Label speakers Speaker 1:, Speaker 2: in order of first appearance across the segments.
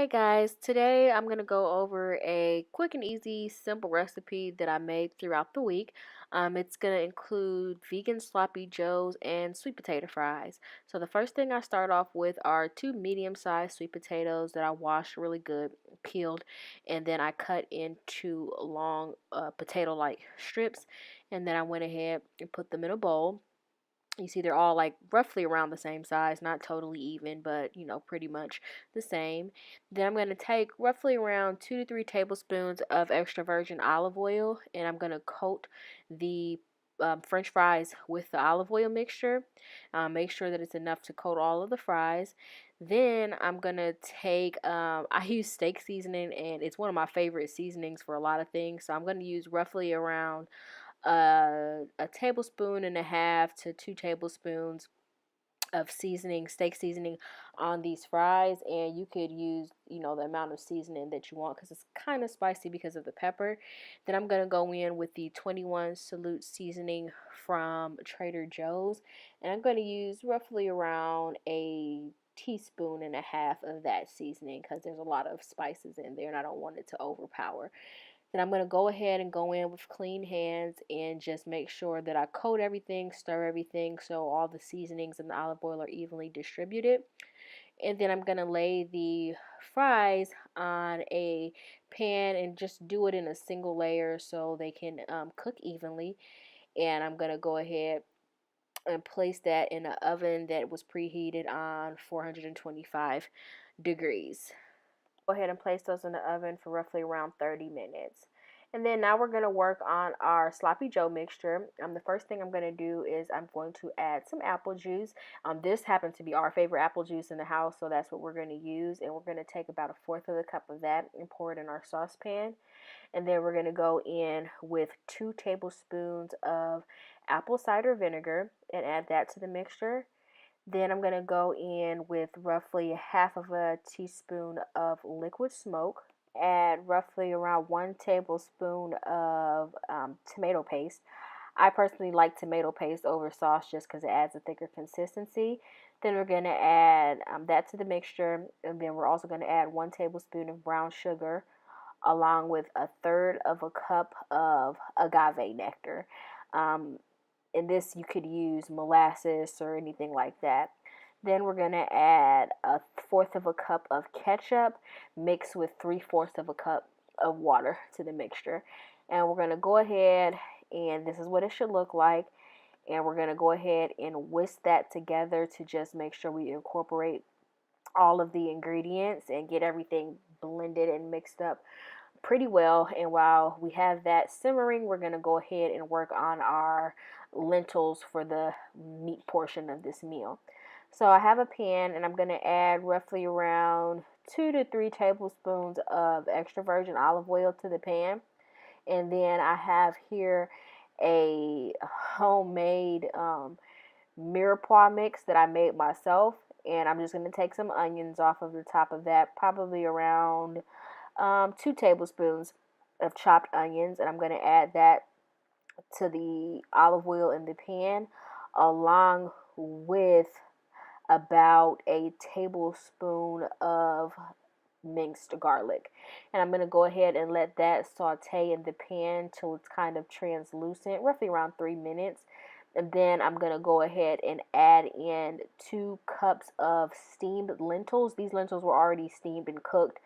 Speaker 1: Hey guys, today I'm going to go over a quick and easy, simple recipe that I made throughout the week. It's going to include vegan sloppy joes and sweet potato fries. So the first thing I start off with are two medium-sized sweet potatoes that I washed really good, peeled, and then I cut into long potato-like strips, and then I went ahead and put them in a bowl. You see, they're all like roughly around the same size, not totally even, but pretty much the same. Then I'm going to take roughly around 2 to 3 tablespoons of extra virgin olive oil, and I'm going to coat the French fries with the olive oil mixture. Make sure that it's enough to coat all of the fries. Then I'm going to take, I use steak seasoning, and it's one of my favorite seasonings for a lot of things. So I'm going to use roughly around a tablespoon and a half to 2 tablespoons of seasoning, steak seasoning on these fries, and you could use, the amount of seasoning that you want because it's kind of spicy because of the pepper. Then I'm going to go in with the 21 Salute seasoning from Trader Joe's, and I'm going to use roughly around a teaspoon and a half of that seasoning because there's a lot of spices in there and I don't want it to overpower. Then I'm going to go ahead and go in with clean hands and just make sure that I coat everything, stir everything so all the seasonings and the olive oil are evenly distributed. And then I'm going to lay the fries on a pan and just do it in a single layer so they can cook evenly. And I'm going to go ahead and place that in an oven that was preheated on 425 degrees. Go ahead and place those in the oven for roughly around 30 minutes. And then now we're going to work on our sloppy joe mixture. The first thing I'm going to do is I'm going to add some apple juice. This happens to be our favorite apple juice in the house, so that's what we're going to use. And we're going to take about a fourth of a cup of that and pour it in our saucepan. And then we're going to go in with 2 tablespoons of apple cider vinegar and add that to the mixture. Then I'm going to go in with roughly half of a teaspoon of liquid smoke. Add roughly around 1 tablespoon of tomato paste. I personally like tomato paste over sauce just because it adds a thicker consistency. Then we're going to add that to the mixture. And then we're also going to add 1 tablespoon of brown sugar along with a third of a cup of agave nectar. In this, you could use molasses or anything like that. Then we're going to add a fourth of a cup of ketchup mixed with 3/4 of a cup of water to the mixture. And we're going to go ahead, and this is what it should look like. And we're going to go ahead and whisk that together to just make sure we incorporate all of the ingredients and get everything blended and mixed up pretty well. And while we have that simmering, we're going to go ahead and work on our lentils for the meat portion of this meal. So I have a pan and I'm going to add roughly around 2 to 3 tablespoons of extra virgin olive oil to the pan. And then I have here a homemade mirepoix mix that I made myself. And I'm just going to take some onions off of the top of that, probably around 2 tablespoons of chopped onions, and I'm going to add that to the olive oil in the pan along with about a tablespoon of minced garlic. And I'm going to go ahead and let that saute in the pan till it's kind of translucent, roughly around 3 minutes. And then I'm going to go ahead and add in 2 cups of steamed lentils. These lentils were already steamed and cooked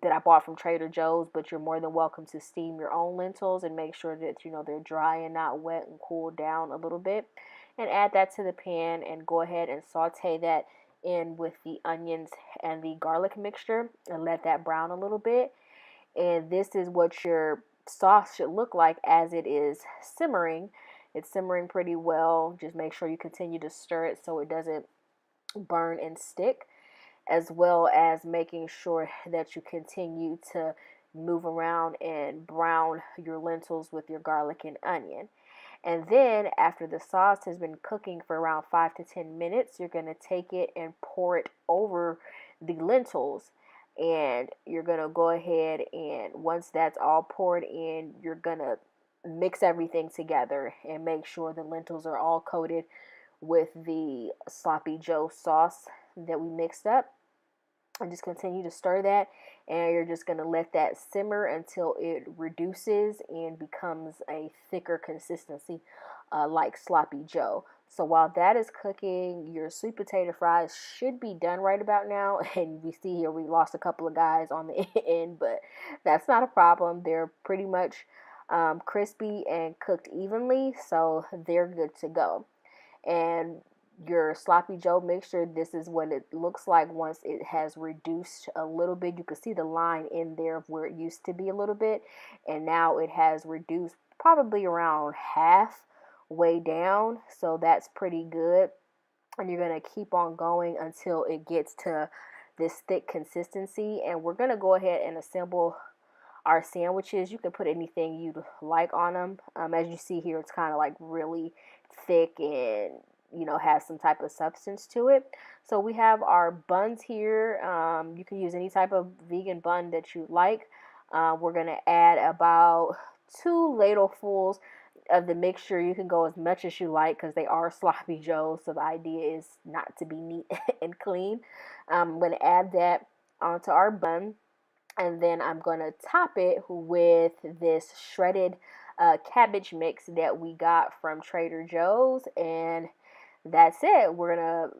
Speaker 1: that I bought from Trader Joe's, but you're more than welcome to steam your own lentils and make sure that they're dry and not wet and cool down a little bit. And add that to the pan and go ahead and saute that in with the onions and the garlic mixture and let that brown a little bit. And this is what your sauce should look like as it is simmering. It's simmering pretty well. Just make sure you continue to stir it so it doesn't burn and stick, as well as making sure that you continue to move around and brown your lentils with your garlic and onion. And then after the sauce has been cooking for around 5 to 10 minutes, you're going to take it and pour it over the lentils. And you're going to go ahead and once that's all poured in, you're going to mix everything together and make sure the lentils are all coated with the sloppy joe sauce that we mixed up. And just continue to stir that, and you're just going to let that simmer until it reduces and becomes a thicker consistency, like sloppy joe. So while that is cooking, your sweet potato fries should be done right about now. And we see here we lost a couple of guys on the end, but that's not a problem. They're pretty much crispy and cooked evenly, so they're good to go. And your sloppy joe mixture, this is what it looks like once it has reduced a little bit. You can see the line in there of where it used to be a little bit, and now it has reduced probably around half way down, so that's pretty good. And you're going to keep on going until it gets to this thick consistency, and we're going to go ahead and assemble our sandwiches. You can put anything you like on them. As you see here, it's kind of like really thick and has some type of substance to it. So we have our buns here. You can use any type of vegan bun that you like. We're gonna add about 2 ladlefuls of the mixture. You can go as much as you like because they are sloppy joes, so the idea is not to be neat and clean. I'm gonna add that onto our bun, and then I'm going to top it with this shredded cabbage mix that we got from Trader Joe's. And that's it. We're going to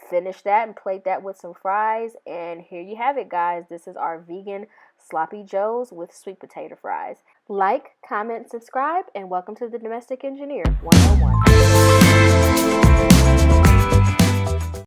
Speaker 1: finish that and plate that with some fries. And here you have it, guys. This is our vegan sloppy joes with sweet potato fries. Like, comment, subscribe, and welcome to the Domestic Engineer 101.